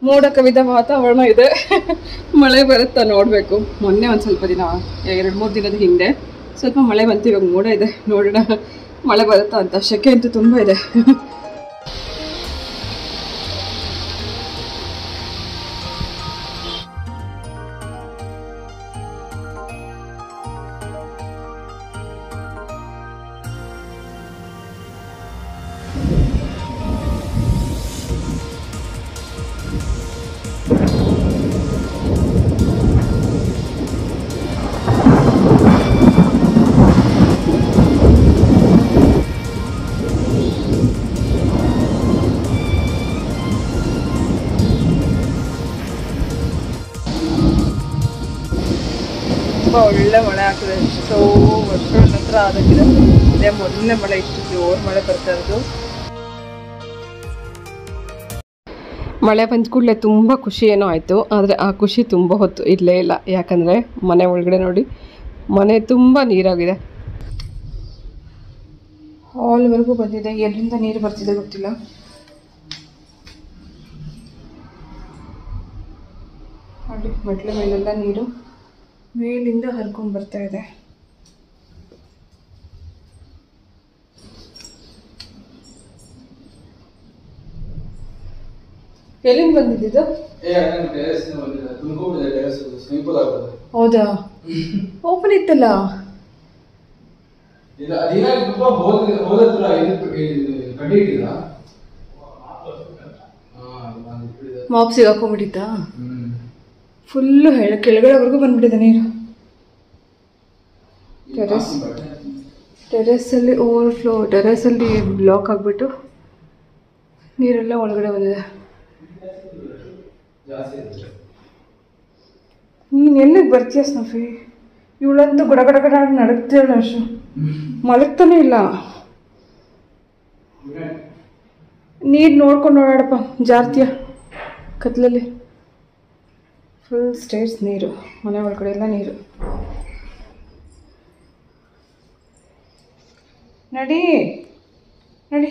ಮೋಡ ಕವಿದ ವಾತಾವರಣ ಇದೆ. ಮಳೆ ಬರುತ್ತಾ ನೋಡಬೇಕು. ಮೊನ್ನೆ ಒಂದು ಸ್ವಲ್ಪ ದಿನ 2-3 ದಿನದ ಹಿಂದೆ ಸ್ವಲ್ಪ ಮಳೆ ಬಂತು. ಇವಾಗ ಮೋಡ ಇದೆ, ನೋಡೋಣ ಮಳೆ ಬರುತ್ತಾ ಅಂತ. ಶೆಕೆ ಅಂತೂ ತುಂಬ ಇದೆ. ಒಳ್ಳೆ ಮಳೆ ಆಗ್ತದೆ. ಎಷ್ಟೋ ವರ್ಷಗಳ ನಂತರ ಆದಾಗಿದೆ. ಇದೇ ಮೊದಲನೇ ಮಳೆ, ಇಷ್ಟು ಜೋರು ಮಳೆ ಬರ್ತಾ ಇರೋದು. ಮಳೆ ಬಂದ ಕೂಡಲೇ ತುಂಬ ಖುಷಿ ಏನೋ ಆಯಿತು. ಆದರೆ ಆ ಖುಷಿ ತುಂಬ ಹೊತ್ತು ಇರಲೇ ಇಲ್ಲ. ಯಾಕಂದರೆ ಮನೆ ಒಳಗಡೆ ನೋಡಿ, ಮನೆ ತುಂಬ ನೀರಾಗಿದೆ. ಹಾಲ್ವರೆಗೂ ಬಂದಿದೆ. ಎಲ್ಲಿಂದ ನೀರು ಬರ್ತಿದೆ ಗೊತ್ತಿಲ್ಲ. ನೋಡಿ, ಮೆಟ್ಲ ಮೇಲೆಲ್ಲ ನೀರು ಮೇಲಿಂದ ಹರ್ಕೊಂಡು ಬರ್ತಾ ಇದೆ. ಎಲ್ಲಿಂದ ಬಂದಿದ್ದು? ಹೌದಾ? ಓಪನ್ ಇತ್ತಲ್ಲ. ಮಾಪ್ ಸಿಗಾಕೊಂಡ್ಬಿಟ್ಟಿತ್ತಾ? ಫುಲ್ಲು ಕೆಳಗಡೆವರೆಗೂ ಬಂದ್ಬಿಟ್ಟಿದೆ ನೀರು. ಟೆರೆಸಲ್ಲಿ ಓವರ್ಫ್ಲೋ, ಟೆರೆಸಲ್ಲಿ ಬ್ಲಾಕ್ ಆಗಿಬಿಟ್ಟು ನೀರೆಲ್ಲ ಒಳಗಡೆ ಬಂದಿದೆ. ನೀನು ಎಲ್ಲಿಗೆ ಬರ್ತೀಯ ಸ್ನಫಿ? ಇವಳಂತೂ ಗಡ ಗಡ ನಡಗ್ತೀಳ. ಅಷ್ಟು ಮಲಗ್ತಾನೆ ಇಲ್ಲ. ನೀರು ನೋಡ್ಕೊಂಡು ಓಡಾಡಪ್ಪ, ಜಾರ್ತೀಯ ಕತ್ಲಲ್ಲಿ. ಫುಲ್ ಸ್ಟೇರ್ಸ್ ನೀರು, ಮನೆ ಒಳಗಡೆ ಎಲ್ಲ ನೀರು. ನಡಿ ನಡಿ.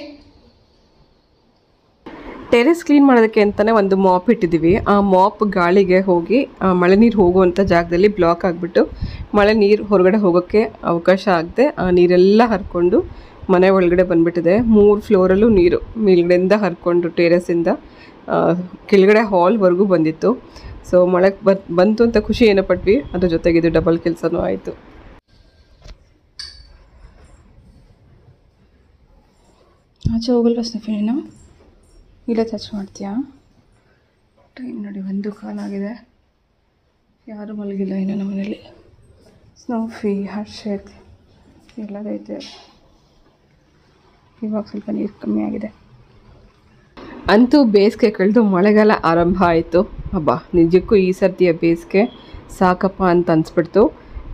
ಟೆರೆಸ್ ಕ್ಲೀನ್ ಮಾಡೋದಕ್ಕೆ ಅಂತಲೇ ಒಂದು ಮಾಪ್ ಇಟ್ಟಿದ್ದೀವಿ. ಆ ಮಾಪ್ ಗಾಳಿಗೆ ಹೋಗಿ ಮಳೆ ನೀರು ಹೋಗುವಂಥ ಜಾಗದಲ್ಲಿ ಬ್ಲಾಕ್ ಆಗಿಬಿಟ್ಟು ಮಳೆ ನೀರು ಹೊರಗಡೆ ಹೋಗೋಕ್ಕೆ ಅವಕಾಶ ಆಗದೆ ಆ ನೀರೆಲ್ಲ ಹರ್ಕೊಂಡು ಮನೆ ಒಳಗಡೆ ಬಂದುಬಿಟ್ಟಿದೆ. 3 ಫ್ಲೋರಲ್ಲೂ ನೀರು ಮೇಲ್ಗಡೆಯಿಂದ ಹರ್ಕೊಂಡು ಟೆರೆಸಿಂದ ಕೆಳಗಡೆ ಹಾಲ್ವರೆಗೂ ಬಂದಿತ್ತು. ಸೊ ಮಳೆ ಬಂತು ಅಂತ ಖುಷಿ ಏನೋ ಪಟ್ವಿ. ಅದ್ರ ಜೊತೆಗೆ ಇದು ಡಬಲ್ ಕೆಲಸನೂ ಆಯಿತು. ಆಚೆ ಹೋಗಲ್ವ ಸ್ನಫಿ? ನೀನು ಇಲ್ಲೇ ಟಚ್ ಮಾಡ್ತೀಯಾ? ಟೈಮ್ ನೋಡಿ 1 ಆಗಿದೆ. ಯಾರೂ ಮಲಗಿಲ್ಲ ಇನ್ನು ನಮ್ಮ ಮನೇಲಿ. ಸ್ನೋಫಿ, ಹರ್ಷಿತ್ ಎಲ್ಲದೈತೆ. ಇವಾಗ ಸ್ವಲ್ಪ ನೀರು ಕಮ್ಮಿ ಆಗಿದೆ. ಅಂತೂ ಬೇಸಿಗೆ ಕಳೆದು ಮಳೆಗಾಲ ಆರಂಭ ಆಯಿತು. ಹಬ್ಬ, ನಿಜಕ್ಕೂ ಈ ಸರ್ತಿಯ ಬೇಸಿಗೆ ಸಾಕಪ್ಪ ಅಂತ ಅನಿಸ್ಬಿಡ್ತು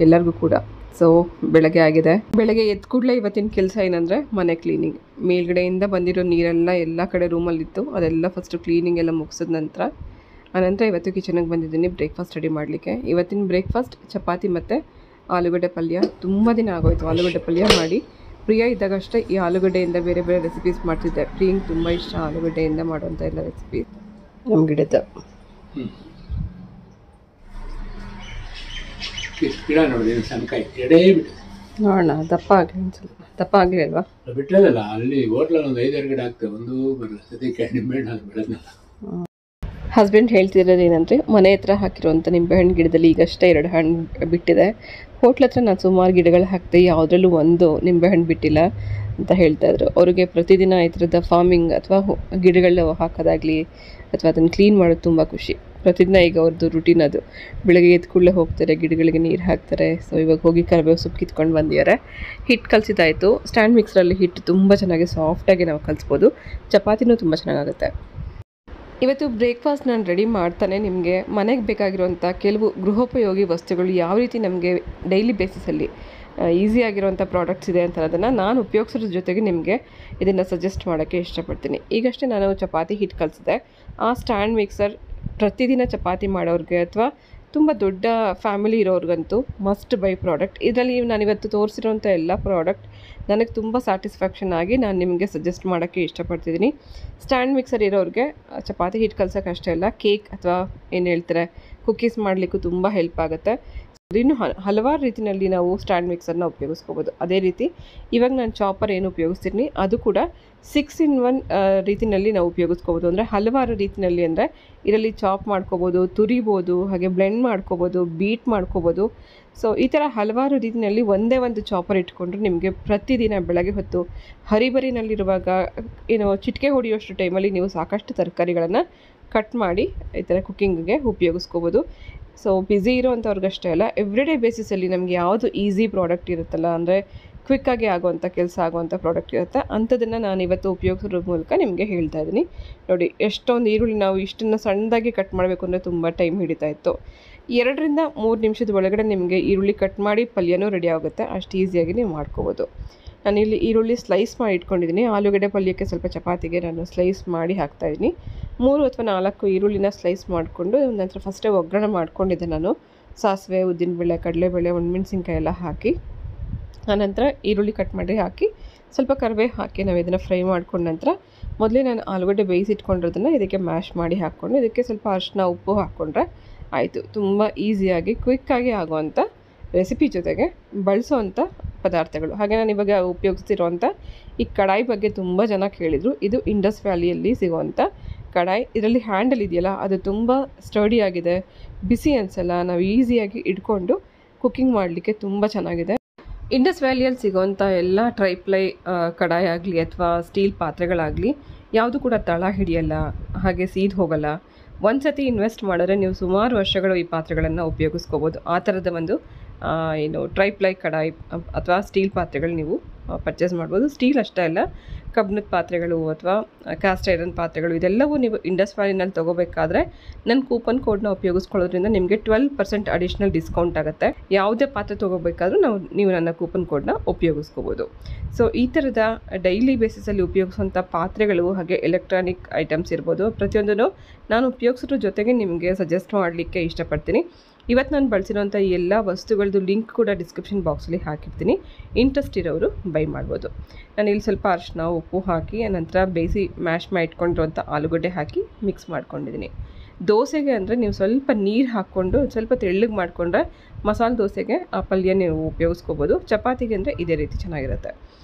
ಎಲ್ಲರಿಗೂ ಕೂಡ. ಸೊ ಬೆಳಗ್ಗೆ ಆಗಿದೆ. ಬೆಳಗ್ಗೆ ಎದ್ದು ಕೂಡಲೇ ಇವತ್ತಿನ ಕೆಲಸ ಏನಂದರೆ ಮನೆ ಕ್ಲೀನಿಂಗ್. ಮೇಲ್ಗಡೆಯಿಂದ ಬಂದಿರೋ ನೀರೆಲ್ಲ ಎಲ್ಲ ಕಡೆ ರೂಮಲ್ಲಿತ್ತು. ಅದೆಲ್ಲ ಫಸ್ಟು ಕ್ಲೀನಿಂಗ್ ಎಲ್ಲ ಮುಗಿಸಿದ ನಂತರ ಆನಂತರ ಇವತ್ತು ಕಿಚನಿಗೆ ಬಂದಿದ್ದೀನಿ ಬ್ರೇಕ್ಫಾಸ್ಟ್ ರೆಡಿ ಮಾಡಲಿಕ್ಕೆ. ಇವತ್ತಿನ ಬ್ರೇಕ್ಫಾಸ್ಟ್ ಚಪಾತಿ ಮತ್ತು ಆಲೂಗಡ್ಡೆ ಪಲ್ಯ. ತುಂಬ ದಿನ ಆಗೋಯ್ತು ಆಲೂಗಡ್ಡೆ ಪಲ್ಯ ಮಾಡಿ. ಪ್ರಿಯ ಇದ್ದಾಗಷ್ಟೇ ಈ ಆಲೂಗಡ್ಡೆಯಿಂದ ಬೇರೆ ಬೇರೆ ರೆಸಿಪೀಸ್ ಮಾಡ್ತಿದ್ದೆ. ಪ್ರಿಯಂಗೆ ತುಂಬ ಇಷ್ಟ ಆಲೂಗಡ್ಡೆಯಿಂದ ಮಾಡುವಂಥ ಎಲ್ಲ ರೆಸಿಪಿ. ನಮ್ಮ ಗಿಡದ ನೋಡೋಣ, ದಪ್ಪ ಆಗಲಿ ಒಂದು ಸ್ವಲ್ಪ. ದಪ್ಪ ಆಗಲಿ ಅಲ್ವಾ? ಬಿಟ್ಟದಲ್ಲ ಅಲ್ಲಿ ಹೋಟ್ಲಲ್ಲಿ ಒಂದು 5-6 ಗಿಡ ಆಗ್ತವೆ. ಒಂದು ಬರಲ್ಲ ಸದ್ಯಕ್ಕೆ ನಿಂಬೆಹಣ್ಣು ಅದು ಬೆಳೆದ್ನಲ್ಲ. ಹಸ್ಬೆಂಡ್ ಹೇಳ್ತಿರೋದು ಏನಂದರೆ, ಮನೆ ಹತ್ರ ಹಾಕಿರುವಂಥ ನಿಂಬೆಹಣ್ಣು ಗಿಡದಲ್ಲಿ ಈಗಷ್ಟೇ 2 ಹಣ್ಣು ಬಿಟ್ಟಿದೆ. ಹೋಟ್ಲ ಹತ್ರ ನಾನು ಸುಮಾರು ಗಿಡಗಳು ಹಾಕ್ತೆ, ಯಾವುದ್ರಲ್ಲೂ ಒಂದು ನಿಂಬೆಹಣ್ಣು ಬಿಟ್ಟಿಲ್ಲ ಅಂತ ಹೇಳ್ತಾಯಿದ್ರು. ಅವ್ರಿಗೆ ಪ್ರತಿದಿನ ಈ ಥರದ ಫಾರ್ಮಿಂಗ್ ಅಥವಾ ಗಿಡಗಳು ಹಾಕೋದಾಗಲಿ ಅಥವಾ ಅದನ್ನು ಕ್ಲೀನ್ ಮಾಡೋದು ತುಂಬ ಖುಷಿ. ಪ್ರತಿದಿನ ಈಗ ಅವ್ರದ್ದು ರುಟೀನ್ ಅದು. ಬೆಳಗ್ಗೆ ಎದ್ದು ಕೂಡಲೇ ಹೋಗ್ತಾರೆ, ಗಿಡಗಳಿಗೆ ನೀರು ಹಾಕ್ತಾರೆ. ಸೊ ಇವಾಗ ಹೋಗಿ ಕರಿಬೇವು ಸೊಪ್ಪು ಕಿತ್ಕೊಂಡು ಬಂದಿದ್ದಾರೆ. ಹಿಟ್ಟು ಕಲಸಿದ್ದಾಯಿತು. ಸ್ಟ್ಯಾಂಡ್ ಮಿಕ್ಸರಲ್ಲಿ ಹಿಟ್ಟು ತುಂಬ ಚೆನ್ನಾಗಿ ಸಾಫ್ಟಾಗಿ ನಾವು ಕಲಿಸ್ಬೋದು. ಚಪಾತಿನೂ ತುಂಬ ಚೆನ್ನಾಗಾಗುತ್ತೆ. ಇವತ್ತು ಬ್ರೇಕ್ಫಾಸ್ಟ್ ನಾನು ರೆಡಿ ಮಾಡ್ತಾನೆ ನಿಮಗೆ ಮನೆಗೆ ಬೇಕಾಗಿರುವಂಥ ಕೆಲವು ಗೃಹೋಪಯೋಗಿ ವಸ್ತುಗಳು ಯಾವ ರೀತಿ ನಮಗೆ ಡೈಲಿ ಬೇಸಿಸಲ್ಲಿ ಈಸಿಯಾಗಿರುವಂಥ ಪ್ರಾಡಕ್ಟ್ಸ್ ಇದೆ ಅಂತ ಅದನ್ನು ನಾನು ಉಪಯೋಗಿಸೋದ್ರ ಜೊತೆಗೆ ನಿಮಗೆ ಇದನ್ನು ಸಜೆಸ್ಟ್ ಮಾಡೋಕ್ಕೆ ಇಷ್ಟಪಡ್ತೀನಿ. ಈಗಷ್ಟೇ ನಾನು ಚಪಾತಿ ಹಿಟ್ಟು ಕಲಿಸಿದೆ. ಆ ಸ್ಟ್ಯಾಂಡ್ ಮಿಕ್ಸರ್ ಪ್ರತಿದಿನ ಚಪಾತಿ ಮಾಡೋರಿಗೆ ಅಥವಾ ತುಂಬ ದೊಡ್ಡ ಫ್ಯಾಮಿಲಿ ಇರೋರಿಗಂತೂ ಮಸ್ಟ್ ಬೈ ಪ್ರಾಡಕ್ಟ್. ಇದರಲ್ಲಿ ನಾನಿವತ್ತು ತೋರಿಸಿರೋಂಥ ಎಲ್ಲ ಪ್ರಾಡಕ್ಟ್ ನನಗೆ ತುಂಬ ಸ್ಯಾಟಿಸ್ಫ್ಯಾಕ್ಷನ್ ಆಗಿ ನಾನು ನಿಮಗೆ ಸಜೆಸ್ಟ್ ಮಾಡೋಕ್ಕೆ ಇಷ್ಟಪಡ್ತಿದ್ದೀನಿ. ಸ್ಟ್ಯಾಂಡ್ ಮಿಕ್ಸರ್ ಇರೋರಿಗೆ ಚಪಾತಿ ಹಿಟ್ಟು ಕಲ್ಸೋಕೆ ಅಷ್ಟೇ ಅಲ್ಲ, ಕೇಕ್ ಅಥವಾ ಏನು ಹೇಳ್ತಾರೆ ಕುಕ್ಕೀಸ್ ಮಾಡಲಿಕ್ಕೂ ತುಂಬ ಹೆಲ್ಪ್ ಆಗುತ್ತೆ. ಇನ್ನು ಹಲವಾರು ರೀತಿಯಲ್ಲಿ ನಾವು ಸ್ಟ್ಯಾಂಡ್ ಮಿಕ್ಸರ್ನ ಉಪಯೋಗಿಸ್ಕೋಬೋದು. ಅದೇ ರೀತಿ ಇವಾಗ ನಾನು ಚಾಪರ್ ಏನು ಉಪಯೋಗಿಸ್ತೀನಿ ಅದು ಕೂಡ 6-in-1 ರೀತಿಯಲ್ಲಿ ನಾವು ಉಪಯೋಗಿಸ್ಕೋಬೋದು. ಅಂದರೆ ಹಲವಾರು ರೀತಿಯಲ್ಲಿ, ಅಂದರೆ ಇದರಲ್ಲಿ ಚಾಪ್ ಮಾಡ್ಕೋಬೋದು, ತುರಿಬೋದು, ಹಾಗೆ ಬ್ಲೆಂಡ್ ಮಾಡ್ಕೋಬೋದು, ಬೀಟ್ ಮಾಡ್ಕೋಬೋದು. ಸೊ ಈ ಥರ ಹಲವಾರು ರೀತಿಯಲ್ಲಿ ಒಂದೇ ಒಂದು ಚಾಪರ್ ಇಟ್ಕೊಂಡ್ರೆ ನಿಮಗೆ ಪ್ರತಿದಿನ ಬೆಳಗ್ಗೆ ಹೊತ್ತು ಹರಿಬರಿನಲ್ಲಿರುವಾಗ ಚಿಟಿಕೆ ಹೊಡೆಯೋಷ್ಟು ಟೈಮಲ್ಲಿ ನೀವು ಸಾಕಷ್ಟು ತರಕಾರಿಗಳನ್ನು ಕಟ್ ಮಾಡಿ ಈ ಥರ ಕುಕ್ಕಿಂಗಿಗೆ ಉಪಯೋಗಿಸ್ಕೋಬೋದು. ಸೊ ಬ್ಯುಸಿ ಇರೋವಂಥವ್ರಿಗಷ್ಟೇ ಅಲ್ಲ, ಎವ್ರಿಡೇ ಬೇಸಿಸಲ್ಲಿ ನಮಗೆ ಯಾವುದು ಈಸಿ ಪ್ರಾಡಕ್ಟ್ ಇರುತ್ತಲ್ಲ, ಅಂದರೆ ಕ್ವಿಕ್ಕಾಗಿ ಆಗೋವಂಥ ಕೆಲಸ ಆಗೋವಂಥ ಪ್ರಾಡಕ್ಟ್ ಇರುತ್ತೆ, ಅಂಥದ್ದನ್ನು ನಾನು ಇವತ್ತು ಉಪಯೋಗಿಸೋದ್ರ ಮೂಲಕ ನಿಮಗೆ ಹೇಳ್ತಾ ಇದ್ದೀನಿ. ನೋಡಿ, ಎಷ್ಟೊಂದು ಈರುಳ್ಳಿ ನಾವು ಇಷ್ಟನ್ನು ಸಣ್ಣದಾಗಿ ಕಟ್ ಮಾಡಬೇಕು ಅಂದರೆ ತುಂಬ ಟೈಮ್ ಹಿಡಿತಾ ಇತ್ತು. 2-3 ನಿಮಿಷದ ಒಳಗಡೆ ನಿಮಗೆ ಈರುಳ್ಳಿ ಕಟ್ ಮಾಡಿ ಪಲ್ಯನೂ ರೆಡಿ ಆಗುತ್ತೆ. ಅಷ್ಟು ಈಸಿಯಾಗಿ ನೀವು ಮಾಡ್ಕೋಬೋದು. ನಾನಿಲ್ಲಿ ಈರುಳ್ಳಿ ಸ್ಲೈಸ್ ಮಾಡಿ ಇಟ್ಕೊಂಡಿದ್ದೀನಿ. ಆಲೂಗಡ್ಡೆ ಪಲ್ಯಕ್ಕೆ ಸ್ವಲ್ಪ ಚಪಾತಿಗೆ ನಾನು ಸ್ಲೈಸ್ ಮಾಡಿ ಹಾಕ್ತಾಯಿದ್ದೀನಿ. 3 ಅಥವಾ 4 ಈರುಳ್ಳಿನ ಸ್ಲೈಸ್ ಮಾಡಿಕೊಂಡು ನಂತರ ಫಸ್ಟೇ ಒಗ್ಗರಣೆ ಮಾಡ್ಕೊಂಡಿದ್ದೆ ನಾನು. ಸಾಸಿವೆ, ಉದ್ದಿನಬೇಳೆ, ಕಡಲೆಬೇಳೆ, ಒಣಮೆಣಸಿನ್ಕಾಯಿ ಎಲ್ಲ ಹಾಕಿ ಆನಂತರ ಈರುಳ್ಳಿ ಕಟ್ ಮಾಡಿ ಹಾಕಿ ಸ್ವಲ್ಪ ಕರಿಬೇವು ಹಾಕಿ ನಾವು ಇದನ್ನು ಫ್ರೈ ಮಾಡ್ಕೊಂಡ ನಂತರ ಮೊದಲೇ ನಾನು ಆಲೂಗಡ್ಡೆ ಬೇಯಿಸಿಟ್ಕೊಂಡಿರೋದನ್ನು ಇದಕ್ಕೆ ಮ್ಯಾಶ್ ಮಾಡಿ ಹಾಕ್ಕೊಂಡು ಇದಕ್ಕೆ ಸ್ವಲ್ಪ ಅರಿಶಿನ, ಉಪ್ಪು ಹಾಕ್ಕೊಂಡ್ರೆ ಆಯಿತು. ತುಂಬ ಈಸಿಯಾಗಿ ಕ್ವಿಕ್ಕಾಗಿ ಆಗೋವಂಥ ರೆಸಿಪಿ ಜೊತೆಗೆ ಬಳಸೋವಂಥ ಪದಾರ್ಥಗಳು. ಹಾಗೆ ನಾನು ಇವಾಗ ಉಪಯೋಗಿಸ್ತಿರೋವಂಥ ಈ ಕಡಾಯಿ ಬಗ್ಗೆ ತುಂಬ ಜನ ಕೇಳಿದರು. ಇದು ಇಂಡಸ್ ವ್ಯಾಲಿಯಲ್ಲಿ ಸಿಗೋವಂಥ ಕಡಾಯಿ. ಇದರಲ್ಲಿ ಹ್ಯಾಂಡಲ್ ಇದೆಯಲ್ಲ ಅದು ತುಂಬ ಸ್ಟಡಿ ಆಗಿದೆ, ಬಿಸಿ ಅನಿಸಲ್ಲ, ನಾವು ಈಸಿಯಾಗಿ ಇಟ್ಕೊಂಡು ಕುಕ್ಕಿಂಗ್ ಮಾಡಲಿಕ್ಕೆ ತುಂಬ ಚೆನ್ನಾಗಿದೆ. ಇಂಡಸ್ ವ್ಯಾಲಿಯಲ್ಲಿ ಸಿಗೋವಂಥ ಎಲ್ಲ ಟ್ರೈಪ್ಲೈ ಕಡಾಯಿ ಆಗಲಿ ಅಥವಾ ಸ್ಟೀಲ್ ಪಾತ್ರೆಗಳಾಗಲಿ ಯಾವುದು ಕೂಡ ತಳ ಹಿಡಿಯಲ್ಲ, ಹಾಗೆ ಸೀದ್ ಹೋಗಲ್ಲ. ಒಂದು ಸತಿ ಇನ್ವೆಸ್ಟ್ ಮಾಡಿದ್ರೆ ನೀವು ಸುಮಾರು ವರ್ಷಗಳು ಈ ಪಾತ್ರೆಗಳನ್ನು ಉಪಯೋಗಿಸ್ಕೋಬೋದು. ಆ ಥರದ ಒಂದು ಟ್ರೈಪ್ಲೈ ಕಡಾಯಿ ಅಥವಾ ಸ್ಟೀಲ್ ಪಾತ್ರೆಗಳು ನೀವು ಪರ್ಚೇಸ್ ಮಾಡ್ಬೋದು. ಸ್ಟೀಲ್ ಅಷ್ಟೇ ಅಲ್ಲ, ಕಬ್ಬಿಣದ ಪಾತ್ರೆಗಳು ಅಥವಾ ಕ್ಯಾಸ್ಟ್ ಐರನ್ ಪಾತ್ರೆಗಳು ಇದೆಲ್ಲವೂ ನೀವು ಇಂಡಸ್ ವ್ಯಾಲಿನಲ್ಲಿ ತೊಗೋಬೇಕಾದ್ರೆ ನನ್ನ ಕೂಪನ್ ಕೋಡ್ನ ಉಪಯೋಗಿಸ್ಕೊಳ್ಳೋದ್ರಿಂದ ನಿಮಗೆ 12% ಅಡಿಷ್ನಲ್ ಡಿಸ್ಕೌಂಟ್ ಆಗುತ್ತೆ. ಯಾವುದೇ ಪಾತ್ರೆ ತೊಗೋಬೇಕಾದ್ರೂ ನೀವು ನನ್ನ ಕೂಪನ್ ಕೋಡ್ನ ಉಪಯೋಗಿಸ್ಕೋಬೋದು. ಸೊ ಈ ಥರದ ಡೈಲಿ ಬೇಸಿಸಲ್ಲಿ ಉಪಯೋಗಿಸುವಂಥ ಪಾತ್ರೆಗಳು ಹಾಗೆ ಎಲೆಕ್ಟ್ರಾನಿಕ್ ಐಟಮ್ಸ್ ಇರ್ಬೋದು, ಪ್ರತಿಯೊಂದನ್ನು ನಾನು ಉಪಯೋಗಿಸೋದ್ರ ಜೊತೆಗೆ ನಿಮಗೆ ಸಜೆಸ್ಟ್ ಮಾಡಲಿಕ್ಕೆ ಇಷ್ಟಪಡ್ತೀನಿ. ಇವತ್ತು ನಾನು ಬಳಸಿರೋಂಥ ಈ ಎಲ್ಲ ವಸ್ತುಗಳದ್ದು ಲಿಂಕ್ ಕೂಡ ಡಿಸ್ಕ್ರಿಪ್ಷನ್ ಬಾಕ್ಸಲ್ಲಿ ಹಾಕಿರ್ತೀನಿ. ಇಂಟ್ರೆಸ್ಟ್ ಇರೋರು ಬೈ ಮಾಡ್ಬೋದು. ನಾನು ಇಲ್ಲಿ ಸ್ವಲ್ಪ ಅರಿಶಿನ, ಉಪ್ಪು ಹಾಕಿ ನಂತರ ಬೇಯಿಸಿ ಮ್ಯಾಶ್ ಮಾಡಿ ಇಟ್ಕೊಂಡಿರೋಂಥ ಆಲೂಗಡ್ಡೆ ಹಾಕಿ ಮಿಕ್ಸ್ ಮಾಡ್ಕೊಂಡಿದ್ದೀನಿ. ದೋಸೆಗೆ ಅಂದರೆ ನೀವು ಸ್ವಲ್ಪ ನೀರು ಹಾಕ್ಕೊಂಡು ಸ್ವಲ್ಪ ತೆಳ್ಳಗೆ ಮಾಡಿಕೊಂಡ್ರೆ ಮಸಾಲೆ ದೋಸೆಗೆ ಆ ಪಲ್ಯ ನೀವು ಉಪಯೋಗಿಸ್ಕೋಬೋದು. ಚಪಾತಿಗೆ ಅಂದರೆ ಇದೇ ರೀತಿ ಚೆನ್ನಾಗಿರುತ್ತೆ.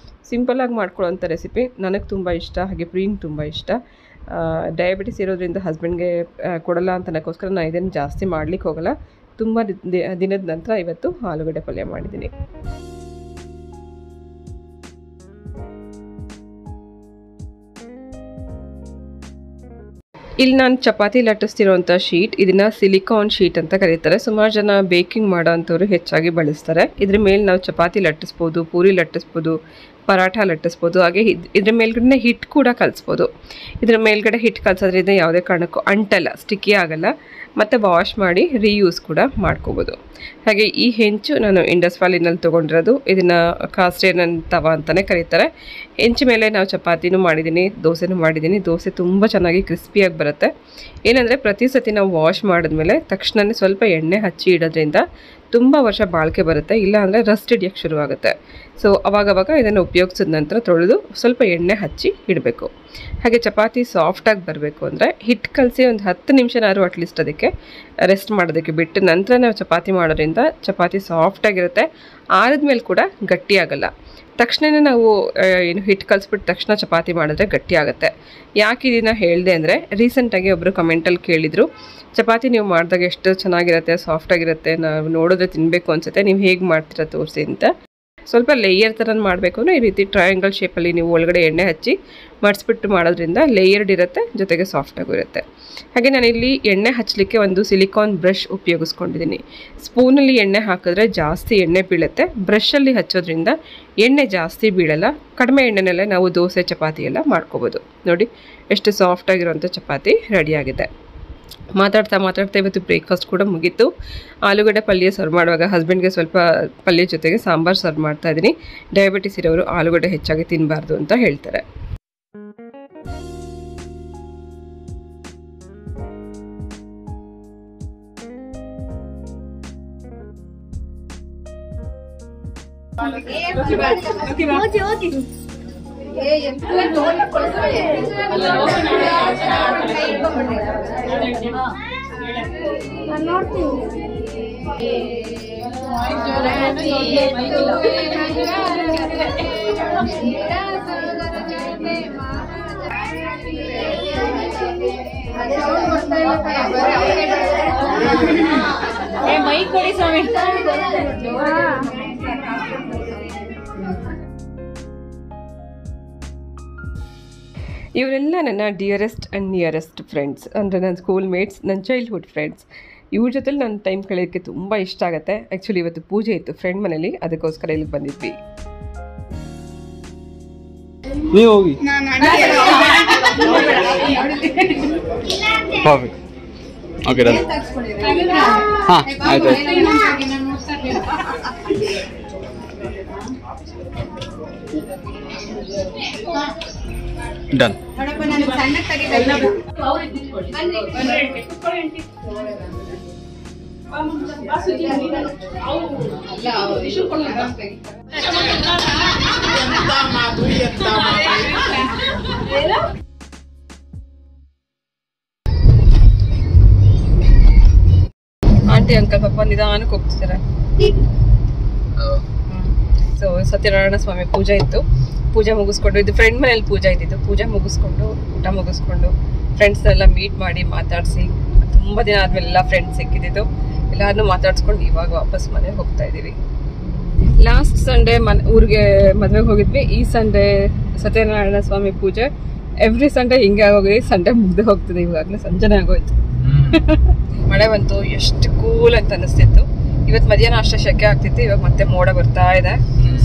ಸಿಂಪಲ್ಲಾಗಿ ಮಾಡ್ಕೊಳ್ಳೋಂಥ ರೆಸಿಪಿ ನನಗೆ ತುಂಬ ಇಷ್ಟ, ಹಾಗೆ ಪ್ರೀನ್ ತುಂಬ ಇಷ್ಟ. ಡಯಾಬಿಟಿಸ್ ಇರೋದ್ರಿಂದ ಹಸ್ಬೆಂಡ್ಗೆ ಕೊಡಲ್ಲ ಅಂತ ಅನ್ನೋಕ್ಕೋಸ್ಕರ ನಾನು ಇದನ್ನು ಜಾಸ್ತಿ ಮಾಡಲಿಕ್ಕೆ ಹೋಗಲ್ಲ. ತುಂಬ ದಿನದ ನಂತರ ಇವತ್ತು ಆಲೂಗಡ್ಡೆ ಪಲ್ಯ ಮಾಡಿದ್ದೀನಿ. ಇಲ್ಲಿ ನಾನು ಚಪಾತಿ ಲಟ್ಟಿಸ್ತಿರೋಂಥ ಶೀಟ್, ಇದನ್ನು ಸಿಲಿಕಾನ್ ಶೀಟ್ ಅಂತ ಕರೀತಾರೆ. ಸುಮಾರು ಜನ ಬೇಕಿಂಗ್ ಮಾಡೋ ಅಂಥವ್ರು ಹೆಚ್ಚಾಗಿ ಬಳಸ್ತಾರೆ. ಇದ್ರ ಮೇಲೆ ನಾವು ಚಪಾತಿ ಲಟ್ಟಿಸ್ಬೋದು, ಪೂರಿ ಲಟ್ಟಿಸ್ಬೋದು, ಪರಾಠ ಲಟ್ಟಿಸ್ಬೋದು. ಹಾಗೆ ಇದ್ರ ಮೇಲ್ಗಡೆ ಹಿಟ್ಟು ಕೂಡ ಕಲಿಸ್ಬೋದು. ಇದ್ರ ಮೇಲ್ಗಡೆ ಹಿಟ್ಟು ಕಲಿಸೋದ್ರಿಂದ ಯಾವುದೇ ಕಾರಣಕ್ಕೂ ಅಂಟಲ್ಲ, ಸ್ಟಿಕ್ಕಿ ಆಗಲ್ಲ, ಮತ್ತು ವಾಶ್ ಮಾಡಿ ರೀಯೂಸ್ ಕೂಡ ಮಾಡ್ಕೋಬೋದು. ಹಾಗೆ ಈ ಹೆಂಚು ನಾನು ಇಂಡಸ್ ವ್ಯಾಲಿನಲ್ಲಿ ತೊಗೊಂಡಿರೋದು. ಇದನ್ನು ಕಾಸ್ಟ್ ಐರನ್ ತವ ಅಂತಲೇ ಕರೀತಾರೆ. ಹೆಂಚು ಮೇಲೆ ನಾವು ಚಪಾತಿನೂ ಮಾಡಿದ್ದೀನಿ, ದೋಸೆನೂ ಮಾಡಿದ್ದೀನಿ. ದೋಸೆ ತುಂಬ ಚೆನ್ನಾಗಿ ಕ್ರಿಸ್ಪಿಯಾಗಿ ಬರುತ್ತೆ. ಏನಂದರೆ ಪ್ರತಿ ಸತಿ ನಾವು ವಾಶ್ ಮಾಡಿದ್ಮೇಲೆ ತಕ್ಷಣವೇ ಸ್ವಲ್ಪ ಎಣ್ಣೆ ಹಚ್ಚಿ ಇಡೋದ್ರಿಂದ ತುಂಬ ವರ್ಷ ಬಾಳಿಕೆ ಬರುತ್ತೆ. ಇಲ್ಲ ಅಂದರೆ ರಸ್ಟ್ ಹಿಡಿಯೋಕ್ಕೆ ಶುರುವಾಗುತ್ತೆ. ಸೊ ಅವಾಗವಾಗ ಇದನ್ನು ಉಪಯೋಗಿಸಿದ ನಂತರ ತೊಳೆದು ಸ್ವಲ್ಪ ಎಣ್ಣೆ ಹಚ್ಚಿ ಇಡಬೇಕು. ಹಾಗೆ ಚಪಾತಿ ಸಾಫ್ಟಾಗಿ ಬರಬೇಕು ಅಂದರೆ ಹಿಟ್ಟು ಕಲಸಿ ಒಂದು 10 ನಿಮಿಷನಾದ್ರು ಅಟ್ಲೀಸ್ಟ್ ಅದಕ್ಕೆ ರೆಸ್ಟ್ ಮಾಡೋದಕ್ಕೆ ಬಿಟ್ಟು ನಂತರ ನಾವು ಚಪಾತಿ ಮಾಡೋದ್ರಿಂದ ಚಪಾತಿ ಸಾಫ್ಟಾಗಿರುತ್ತೆ. ಆರಿದ್ಮೇಲೆ ಕೂಡ ಗಟ್ಟಿಯಾಗಲ್ಲ. ತಕ್ಷಣವೇ ನಾವು ಹಿಟ್ಟು ಕಲಿಸ್ಬಿಟ್ಟು ತಕ್ಷಣ ಚಪಾತಿ ಮಾಡಿದ್ರೆ ಗಟ್ಟಿ ಆಗುತ್ತೆ. ಯಾಕೆ ಇದನ್ನು ಹೇಳಿದೆ ಅಂದರೆ ರೀಸೆಂಟಾಗಿ ಒಬ್ಬರು ಕಮೆಂಟಲ್ಲಿ ಕೇಳಿದರು, ಚಪಾತಿ ನೀವು ಮಾಡಿದಾಗ ಎಷ್ಟು ಚೆನ್ನಾಗಿರುತ್ತೆ, ಸಾಫ್ಟಾಗಿರುತ್ತೆ, ನಾವು ನೋಡಿದ್ರೆ ತಿನ್ನಬೇಕು ಅನಿಸುತ್ತೆ, ನೀವು ಹೇಗೆ ಮಾಡ್ತೀರಾ ತೋರಿಸಿ ಅಂತ. ಸ್ವಲ್ಪ ಲೇಯರ್ ಥರ ಮಾಡಬೇಕು ಅಂದರೆ ಈ ರೀತಿ ಟ್ರಯಾಂಗಲ್ ಶೇಪಲ್ಲಿ ನೀವು ಒಳಗಡೆ ಎಣ್ಣೆ ಹಚ್ಚಿ ಮಡಿಸ್ಬಿಟ್ಟು ಮಾಡೋದ್ರಿಂದ ಲೇಯರ್ಡ್ ಇರುತ್ತೆ, ಜೊತೆಗೆ ಸಾಫ್ಟಾಗೂ ಇರುತ್ತೆ. ಹಾಗೆ ನಾನಿಲ್ಲಿ ಎಣ್ಣೆ ಹಚ್ಚಲಿಕ್ಕೆ ಒಂದು ಸಿಲಿಕಾನ್ ಬ್ರಷ್ ಉಪಯೋಗಿಸ್ಕೊಂಡಿದ್ದೀನಿ. ಸ್ಪೂನಲ್ಲಿ ಎಣ್ಣೆ ಹಾಕಿದ್ರೆ ಜಾಸ್ತಿ ಎಣ್ಣೆ ಬೀಳುತ್ತೆ, ಬ್ರಷಲ್ಲಿ ಹಚ್ಚೋದ್ರಿಂದ ಎಣ್ಣೆ ಜಾಸ್ತಿ ಬೀಳಲ್ಲ. ಕಡಿಮೆ ಎಣ್ಣೆನಲ್ಲೇ ನಾವು ದೋಸೆ, ಚಪಾತಿ ಎಲ್ಲ ಮಾಡ್ಕೋಬೋದು. ನೋಡಿ ಎಷ್ಟು ಸಾಫ್ಟಾಗಿರೋಂಥ ಚಪಾತಿ ರೆಡಿಯಾಗಿದೆ. ಮಾತಾಡ್ತಾ ಇವತ್ತು ಬ್ರೇಕ್ಫಾಸ್ಟ್ ಕೂಡ ಮುಗೀತು. ಆಲೂಗಡ್ಡೆ ಪಲ್ಯ ಸರ್ವ್ ಮಾಡುವಾಗ ಹಸ್ಬೆಂಡ್ಗೆ ಸ್ವಲ್ಪ ಪಲ್ಯ ಜೊತೆಗೆ ಸಾಂಬಾರು ಸರ್ವ್ ಮಾಡ್ತಾಯಿದ್ದೀನಿ. ಡಯಾಬಿಟಿಸ್ ಇರೋರು ಆಲೂಗಡ್ಡೆ ಹೆಚ್ಚಾಗಿ ತಿನ್ನಬಾರ್ದು ಅಂತ ಹೇಳ್ತಾರೆ. ಮೈ ಕೊಡಿ ಸ್ವಾಮಿ. ಇವರೆಲ್ಲ ನನ್ನ ಡಿಯರೆಸ್ಟ್ ಆ್ಯಂಡ್ ನಿಯರೆಸ್ಟ್ ಫ್ರೆಂಡ್ಸ್, ಅಂದರೆ ನನ್ನ ಸ್ಕೂಲ್ ಮೇಟ್ಸ್, ನನ್ನ ಚೈಲ್ಡ್ಹುಡ್ ಫ್ರೆಂಡ್ಸ್. ಇವ್ರ ಜೊತೆಲಿ ನನ್ನ ಟೈಮ್ ಕಳೆಯೋಕ್ಕೆ ತುಂಬ ಇಷ್ಟ ಆಗುತ್ತೆ. ಆ್ಯಕ್ಚುಲಿ ಇವತ್ತು ಪೂಜೆ ಇತ್ತು ಫ್ರೆಂಡ್ ಮನೇಲಿ, ಅದಕ್ಕೋಸ್ಕರ ಇಲ್ಲಿಗೆ ಬಂದಿದ್ವಿ. ನೀವು ಹೋಗಿ. Okay done. ಹಾಂ ಆಯ್ತು ಡನ್. ಆಂಟಿ ಅಂಕಲ್ ಪಾಪ ನಿಧಾನಕ್ಕೆ ಹೋಗ್ತಿದ್ದಾರೆ. ಸೊ ಸತ್ಯನಾರಾಯಣ ಸ್ವಾಮಿ ಪೂಜೆ ಇತ್ತು, ಪೂಜೆ ಮುಗಿಸ್ಕೊಂಡು, ಇದು ಫ್ರೆಂಡ್ ಮನೇಲಿ ಪೂಜೆ ಇದ್ದಿದ್ದು, ಪೂಜೆ ಮುಗಿಸ್ಕೊಂಡು ಊಟ ಮುಗಿಸ್ಕೊಂಡು ಫ್ರೆಂಡ್ಸ್ನೆಲ್ಲ ಮೀಟ್ ಮಾಡಿ ಮಾತಾಡಿಸಿ, ತುಂಬ ದಿನ ಆದಮೇಲೆ ಎಲ್ಲ ಫ್ರೆಂಡ್ಸ್ ಸಿಕ್ಕಿದ್ದು, ಎಲ್ಲರನ್ನೂ ಮಾತಾಡ್ಸ್ಕೊಂಡು ಇವಾಗ ವಾಪಸ್ ಮನೆಗೆ ಹೋಗ್ತಾ ಇದ್ದೀವಿ. ಲಾಸ್ಟ್ ಸಂಡೇ ಊರಿಗೆ ಮದುವೆಗೆ ಹೋಗಿದ್ವಿ. ಈ ಸಂಡೇ ಸತ್ಯನಾರಾಯಣ ಸ್ವಾಮಿ ಪೂಜೆ. ಎವ್ರಿ ಸಂಡೇ ಹಿಂಗೆ ಆಗೋಗಿ ಸಂಡೇ ಮುಗ್ದೆ ಹೋಗ್ತದೆ. ಇವಾಗಲೇ ಸಂಜೆನೇ ಆಗೋಯ್ತು. ಮಳೆ ಬಂತು, ಎಷ್ಟು ಕೂಲ್ ಅಂತ ಅನಿಸ್ತಿತ್ತು. ಇವತ್ತು ಮಧ್ಯಾಹ್ನ ಅಷ್ಟೇ ಶೆಕೆ ಆಗ್ತಿತ್ತು, ಇವಾಗ ಮತ್ತೆ ಮೋಡ ಬರ್ತಾ ಇದೆ.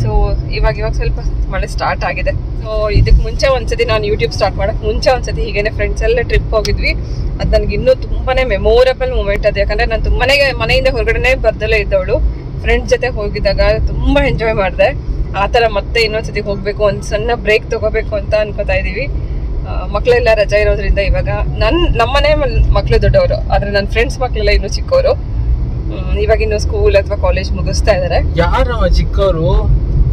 ಸೊ ಇವಾಗ ಸ್ವಲ್ಪ ಮಳೆ ಸ್ಟಾರ್ಟ್ ಆಗಿದೆ. ಸೊ ಇದಕ್ಕೆ ಮುಂಚೆ ಒಂದ್ಸತಿ ನಾನು ಯೂಟ್ಯೂಬ್ ಸ್ಟಾರ್ಟ್ ಮಾಡೋಕ್ಕೆ ಮುಂಚೆ ಒಂದ್ಸತಿ ಹೀಗೇನೆ ಫ್ರೆಂಡ್ಸ್ ಎಲ್ಲ ಟ್ರಿಪ್ ಹೋಗಿದ್ವಿ. ಅದು ನನಗೆ ಇನ್ನೂ ತುಂಬಾನೇ ಮೆಮೊರೇಬಲ್ ಮೂಮೆಂಟ್ ಅದು. ಯಾಕಂದ್ರೆ ನಾನು ತುಂಬಾನೇ ಮನೆಯಿಂದ ಹೊರಗಡೆ ಬರ್ದಲೇ ಇದ್ದವಳು. ಫ್ರೆಂಡ್ಸ್ ಜೊತೆ ಹೋಗಿದ್ದಾಗ ತುಂಬಾ ಎಂಜಾಯ್ ಮಾಡಿದೆ. ಆ ಥರ ಮತ್ತೆ ಇನ್ನೊಂದ್ಸತಿ ಹೋಗ್ಬೇಕು, ಒಂದು ಸಣ್ಣ ಬ್ರೇಕ್ ತಗೋಬೇಕು ಅಂತ ಅನ್ಕೋತಾ ಇದೀವಿ. ಮಕ್ಕಳೆಲ್ಲ ರಜಾ ಇರೋದ್ರಿಂದ ಇವಾಗ ನಮ್ಮನೆ ಮಕ್ಕಳು ದೊಡ್ಡವರು, ಆದ್ರೆ ನನ್ನ ಫ್ರೆಂಡ್ಸ್ ಮಕ್ಕಳೆಲ್ಲ ಇನ್ನೂ ಚಿಕ್ಕವರು. ಇವಾಗ ಇನ್ನು ಸ್ಕೂಲ್ ಅಥವಾ ಕಾಲೇಜ್ ಮುಗಿಸ್ತಾ ಇದಾರೆ. ಯಾರು ಚಿಕ್ಕವರು?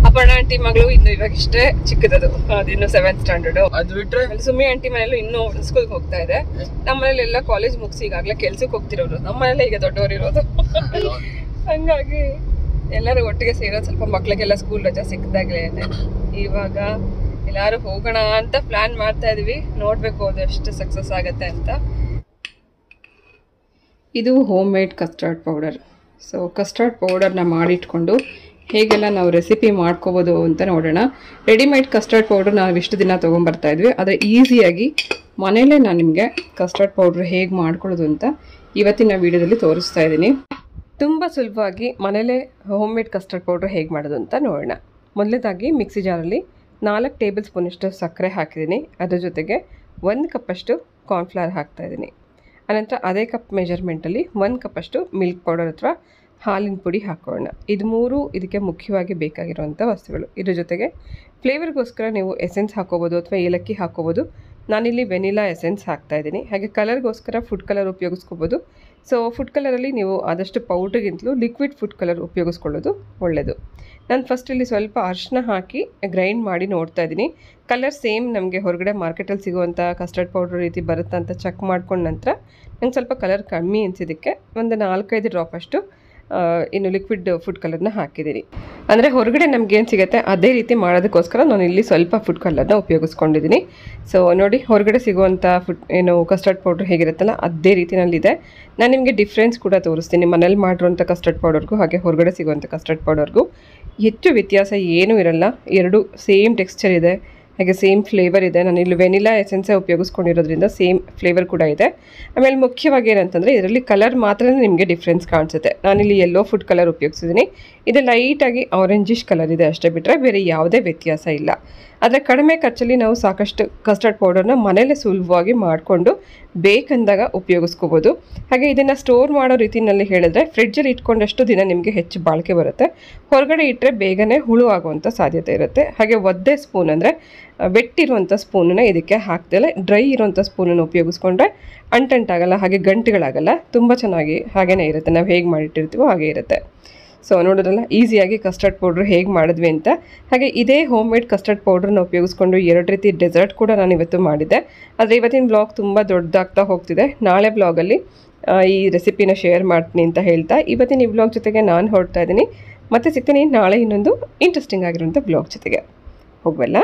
ಅಪರ್ಣ ಆಂಟಿ ಮಗಳು ಇನ್ನು ಇವಾಗ ಇಷ್ಟೇ ಚಿಕ್ಕದದು, ಅದಿನ್ನು 7th ಸ್ಟ್ಯಾಂಡರ್ಡ್. ಅದು ಬಿಟ್ರೆ ಸುಮ್ಮಿ ಆಂಟಿ ಮನೇಲಿ ಇನ್ನೂ ಸ್ಕೂಲ್ಗೆ ಹೋಗ್ತಾ ಇದೆ. ನಮ್ಮ ಮನೇಲಿ ಎಲ್ಲ ಕಾಲೇಜ್ ಮುಗಿಸಿ ಈಗಾಗಲೇ ಕೆಲ್ಸಕ್ಕೆ ಹೋಗ್ತಿರೋರು. ನಮ್ಮ ಮನೇಲೆ ಈಗ ದೊಡ್ಡವರು ಇರೋದು. ಹಂಗಾಗಿ ಎಲ್ಲರೂ ಒಟ್ಟಿಗೆ ಸೇರೋದು, ಸ್ವಲ್ಪ ಮಕ್ಳಿಗೆಲ್ಲ ಸ್ಕೂಲ್ ರಜಾ ಸಿಕ್ಕದಾಗ್ಲೇ. ಇವಾಗ ಎಲ್ಲಾರು ಹೋಗೋಣ ಅಂತ ಪ್ಲಾನ್ ಮಾಡ್ತಾ ಇದೀವಿ. ನೋಡ್ಬೇಕು ಅದು ಎಷ್ಟು ಸಕ್ಸಸ್ ಆಗತ್ತೆ ಅಂತ. ಇದು home made custard powder. So custard ಪೌಡರ್ನ ಮಾಡಿಟ್ಕೊಂಡು ಹೇಗೆಲ್ಲ ನಾವು ರೆಸಿಪಿ ಮಾಡ್ಕೋಬೋದು ಅಂತ ನೋಡೋಣ. ರೆಡಿಮೇಡ್ ಕಸ್ಟರ್ಡ್ ಪೌಡರ್ ನಾವು ಇಷ್ಟು ದಿನ ತೊಗೊಂಬರ್ತಾ ಇದ್ವಿ, ಆದರೆ ಈಸಿಯಾಗಿ ಮನೇಲೇ ನಾನು ನಿಮಗೆ ಕಸ್ಟರ್ಡ್ ಪೌಡ್ರ್ ಹೇಗೆ ಮಾಡ್ಕೊಳ್ಳೋದು ಅಂತ ಇವತ್ತಿನ ವಿಡಿಯೋದಲ್ಲಿ ತೋರಿಸ್ತಾ ಇದ್ದೀನಿ. ತುಂಬ ಸುಲಭವಾಗಿ ಮನೇಲೇ ಹೋಮ್ ಮೇಡ್ ಕಸ್ಟರ್ಡ್ ಪೌಡ್ರ್ ಹೇಗೆ ಮಾಡೋದು ಅಂತ ನೋಡೋಣ. ಮೊದಲನೇದಾಗಿ ಮಿಕ್ಸಿ ಜಾರಲ್ಲಿ 4 ಟೇಬಲ್ ಸ್ಪೂನಷ್ಟು ಸಕ್ಕರೆ ಹಾಕಿದ್ದೀನಿ. ಅದ್ರ ಜೊತೆಗೆ 1 ಕಪ್ಪಷ್ಟು ಕಾರ್ನ್ಫ್ಲವರ್ ಹಾಕ್ತಾಯಿದ್ದೀನಿ. ಅನಂತರ ಅದೇ ಕಪ್ ಮೆಜರ್ಮೆಂಟಲ್ಲಿ 1 ಕಪ್ಪಷ್ಟು ಮಿಲ್ಕ್ ಪೌಡರ್ ಅಥವಾ ಹಾಲಿನ ಪುಡಿ ಹಾಕೋಣ. ಇದು 3 ಇದಕ್ಕೆ ಮುಖ್ಯವಾಗಿ ಬೇಕಾಗಿರುವಂಥ ವಸ್ತುಗಳು. ಇದ್ರ ಜೊತೆಗೆ ಫ್ಲೇವರ್ಗೋಸ್ಕರ ನೀವು ಎಸೆನ್ಸ್ ಹಾಕೋಬೋದು ಅಥವಾ ಏಲಕ್ಕಿ ಹಾಕೋಬೋದು. ನಾನಿಲ್ಲಿ ವೆನಿಲಾ ಎಸೆನ್ಸ್ ಹಾಕ್ತಾಯಿದ್ದೀನಿ. ಹಾಗೆ ಕಲರ್ಗೋಸ್ಕರ ಫುಡ್ ಕಲರ್ ಉಪಯೋಗಿಸ್ಕೋಬೋದು. ಸೊ ಫುಡ್ ಕಲರಲ್ಲಿ ನೀವು ಆದಷ್ಟು ಪೌಡ್ರಿಗಿಂತಲೂ ಲಿಕ್ವಿಡ್ ಫುಡ್ ಕಲರ್ ಉಪಯೋಗಿಸ್ಕೊಳ್ಳೋದು ಒಳ್ಳೆಯದು. ನಾನು ಫಸ್ಟ್ ಇಲ್ಲಿ ಸ್ವಲ್ಪ ಅರಿಶಿನ ಹಾಕಿ ಗ್ರೈಂಡ್ ಮಾಡಿ ನೋಡ್ತಾ ಇದ್ದೀನಿ. ಕಲರ್ ಸೇಮ್ ನಮಗೆ ಹೊರಗಡೆ ಮಾರ್ಕೆಟಲ್ಲಿ ಸಿಗುವಂಥ ಕಸ್ಟರ್ಡ್ ಪೌಡ್ರ್ ರೀತಿ ಬರುತ್ತಾ ಅಂತ ಚೆಕ್ ಮಾಡ್ಕೊಂಡ ನಂತರ ನಂಗೆ ಸ್ವಲ್ಪ ಕಲರ್ ಕಮ್ಮಿ ಅನಿಸಿದ್ದಕ್ಕೆ ಒಂದು 4-5 ಡ್ರಾಪ್ ಅಷ್ಟು ಇನ್ನು ಲಿಕ್ವಿಡ್ ಫುಡ್ ಕಲರ್ನ ಹಾಕಿದ್ದೀನಿ. ಅಂದರೆ ಹೊರಗಡೆ ನಮಗೇನು ಸಿಗುತ್ತೆ ಅದೇ ರೀತಿ ಮಾಡೋದಕ್ಕೋಸ್ಕರ ನಾನು ಇಲ್ಲಿ ಸ್ವಲ್ಪ ಫುಡ್ ಕಲರ್ನ ಉಪಯೋಗಿಸ್ಕೊಂಡಿದ್ದೀನಿ. ಸೊ ನೋಡಿ, ಹೊರಗಡೆ ಸಿಗುವಂಥ ಕಸ್ಟರ್ಡ್ ಪೌಡ್ರ್ ಹೇಗಿರುತ್ತಲ್ಲ ಅದೇ ರೀತಿಯಲ್ಲಿದೆ. ನಾನು ನಿಮಗೆ ಡಿಫ್ರೆನ್ಸ್ ಕೂಡ ತೋರಿಸ್ತೀನಿ. ಮನೇಲಿ ಮಾಡಿರುವಂಥ ಕಸ್ಟರ್ಡ್ ಪೌಡರ್ಗೂ ಹಾಗೆ ಹೊರಗಡೆ ಸಿಗುವಂಥ ಕಸ್ಟರ್ಡ್ ಪೌಡರ್ಗೂ ಹೆಚ್ಚು ವ್ಯತ್ಯಾಸ ಏನೂ ಇರಲ್ಲ. ಎರಡು ಸೇಮ್ ಟೆಕ್ಸ್ಚರ್ ಇದೆ, ಹಾಗೆ ಸೇಮ್ ಫ್ಲೇವರ್ ಇದೆ. ನಾನು ಇಲ್ಲಿ ವೆನಿಲಾ ಎಸೆನ್ಸೇ ಉಪಯೋಗಿಸ್ಕೊಂಡಿರೋದ್ರಿಂದ ಸೇಮ್ ಫ್ಲೇವರ್ ಕೂಡ ಇದೆ. ಆಮೇಲೆ ಮುಖ್ಯವಾಗಿ ಏನಂತಂದರೆ ಇದರಲ್ಲಿ ಕಲರ್ ಮಾತ್ರ ನಿಮಗೆ ಡಿಫ್ರೆನ್ಸ್ ಕಾಣಿಸುತ್ತೆ. ನಾನಿಲ್ಲಿ ಯೆಲ್ಲೋ ಫುಡ್ ಕಲರ್ ಉಪಯೋಗಿಸಿದ್ದೀನಿ. ಇದು ಲೈಟಾಗಿ ಆರೆಂಜಿಶ್ ಕಲರ್ ಇದೆ ಅಷ್ಟೇ, ಬಿಟ್ಟರೆ ಬೇರೆ ಯಾವುದೇ ವ್ಯತ್ಯಾಸ ಇಲ್ಲ. ಆದರೆ ಕಡಿಮೆ ಖರ್ಚಲ್ಲಿ ನಾವು ಸಾಕಷ್ಟು ಕಸ್ಟರ್ಡ್ ಪೌಡರ್ನ ಮನೇಲೆ ಸುಲಭವಾಗಿ ಮಾಡಿಕೊಂಡು ಬೇಕಂದಾಗ ಉಪಯೋಗಿಸ್ಕೋಬೋದು. ಹಾಗೆ ಇದನ್ನು ಸ್ಟೋರ್ ಮಾಡೋ ರೀತಿಯಲ್ಲಿ ಹೇಳಿದ್ರೆ ಫ್ರಿಡ್ಜಲ್ಲಿ ಇಟ್ಕೊಂಡಷ್ಟು ದಿನ ನಿಮಗೆ ಹೆಚ್ಚು ಬಾಳಿಕೆ ಬರುತ್ತೆ. ಹೊರಗಡೆ ಇಟ್ಟರೆ ಬೇಗನೆ ಹುಳು ಆಗುವಂಥ ಸಾಧ್ಯತೆ ಇರುತ್ತೆ. ಹಾಗೆ ಒದ್ದೆ ಸ್ಪೂನ್ ಅಂದರೆ ವೆಟ್ಟಿರುವಂಥ ಸ್ಪೂನನ್ನು ಇದಕ್ಕೆ ಹಾಕ್ದಲೆ ಡ್ರೈ ಇರುವಂಥ ಸ್ಪೂನನ್ನು ಉಪಯೋಗಿಸ್ಕೊಂಡ್ರೆ ಅಂಟಂಟಾಗಲ್ಲ, ಹಾಗೆ ಗಂಟುಗಳಾಗಲ್ಲ. ತುಂಬ ಚೆನ್ನಾಗಿ ಹಾಗೇ ಇರುತ್ತೆ, ನಾವು ಹೇಗೆ ಮಾಡಿಟ್ಟಿರ್ತೀವೋ ಹಾಗೆ ಇರುತ್ತೆ. ಸೊ ನೋಡೋದ್ರಲ್ಲ ಈಸಿಯಾಗಿ ಕಸ್ಟರ್ಡ್ ಪೌಡ್ರ್ ಹೇಗೆ ಮಾಡಿದ್ವಿ ಅಂತ. ಹಾಗೆ ಇದೇ ಹೋಮ್ ಮೇಡ್ ಕಸ್ಟರ್ಡ್ ಪೌಡ್ರನ್ನ ಉಪಯೋಗಿಸ್ಕೊಂಡು 2 ರೀತಿ ಡೆಸರ್ಟ್ ಕೂಡ ನಾನು ಇವತ್ತು ಮಾಡಿದ್ದೆ. ಆದರೆ ಇವತ್ತಿನ ಬ್ಲಾಗ್ ತುಂಬ ದೊಡ್ಡದಾಗ್ತಾ ಹೋಗ್ತಿದೆ. ನಾಳೆ ಬ್ಲಾಗಲ್ಲಿ ಈ ರೆಸಿಪಿನ ಶೇರ್ ಮಾಡ್ತೀನಿ ಅಂತ ಹೇಳ್ತಾ ಇವತ್ತಿನ ಈ ಬ್ಲಾಗ್ ಜೊತೆಗೆ ನಾನು ಹೊರಡ್ತಾ ಇದ್ದೀನಿ. ಮತ್ತೆ ಸಿಗ್ತೀನಿ ನಾಳೆ ಇನ್ನೊಂದು ಇಂಟ್ರೆಸ್ಟಿಂಗ್ ಆಗಿರುವಂಥ ಬ್ಲಾಗ್ ಜೊತೆಗೆ. ಹೋಗ್ವಲ್ಲ.